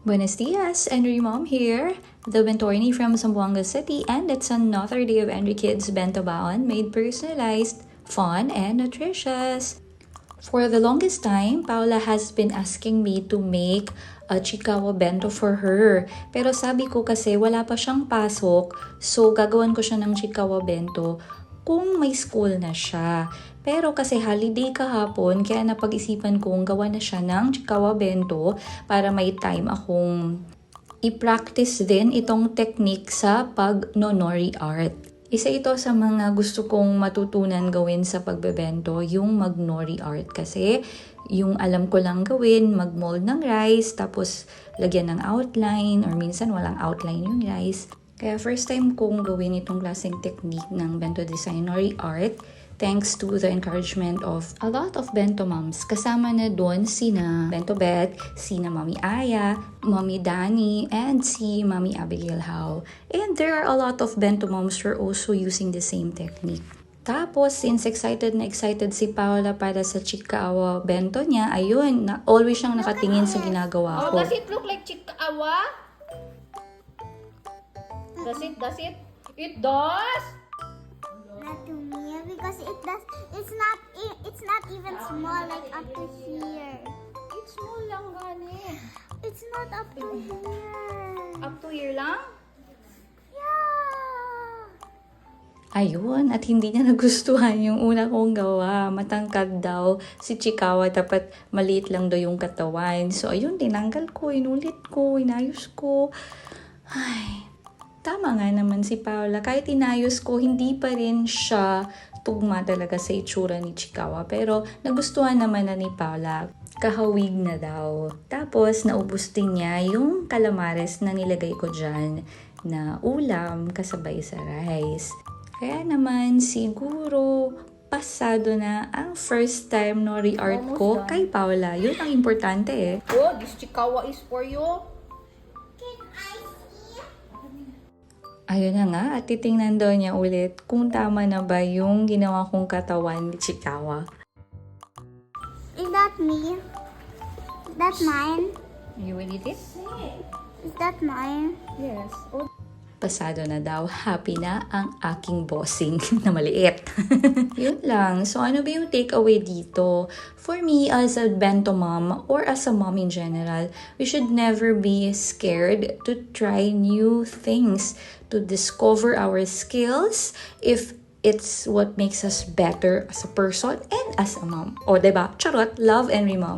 Buenos dias, Henry Mom here, the Bentorni from Zamboanga City, and it's another day of Henry Kids Bento Baon made personalized, fun, and nutritious. For the longest time, Paula has been asking me to make a Chikawa bento for her. Pero sabi ko kasi wala pa siyang pasok, so gagawan ko siya ng Chikawa bento kung may school na siya. Pero kasi holiday kahapon, kaya napag-isipan kong gawa na siya ng Chikawa bento para may time akong i-practice din itong technique sa pag-nonori art. Isa ito sa mga gusto kong matutunan gawin sa pagbebento, yung mag-nori art. Kasi yung alam ko lang gawin, mag-mold ng rice, tapos lagyan ng outline, or minsan walang outline yung rice. Kaya first time kong gawin itong klaseng technique ng bento design nori art, thanks to the encouragement of a lot of bento moms. Kasama na doon sina Bento Beth, sina Mami Aya, Mami Dani, and si Mami Abigail Howe. And there are a lot of bento moms who are also using the same technique. Tapos, since excited na excited si Paula para sa Chikawa bento niya, ayun, always siyang nakatingin sa ginagawa ko. Oh, does it look like Chikawa? Does it? It does? Not to me because it does. It's not even small like up to here. It's small lang gani. It's not up to here. Up to here lang? Yeah. Ayun, at hindi niya nagustuhan yung una kong gawa. Matangkad daw si Chikawa, dapat maliit lang daw yung katawan. So ayun, tinanggal ko, inulit ko, inayos ko. Ay, tama nga naman si Paula. Kahit inayos ko, hindi pa rin siya tugma talaga sa itsura ni Chikawa. Pero nagustuhan naman na ni Paula. Kahawig na daw. Tapos naubos din niya yung calamares na nilagay ko dyan na ulam kasabay sa rice. Kaya naman siguro pasado na ang first time nori art ko kay Paula. Yun ang importante eh. Oh, this Chikawa is for you. Can I see? Ayun na nga, at titingnan daw niya ulit kung tama na ba yung ginawa kong katawan ni Chikawa. Is that me? Is that mine? You will eat it? Is that mine? Yes. Oh, Pasado na daw, happy na ang aking bossing na maliit. Yun lang. So ano ba yung takeaway dito? For me, as a bento mom or as a mom in general, we should never be scared to try new things, to discover our skills if it's what makes us better as a person and as a mom. O, diba? Charot, love and remom.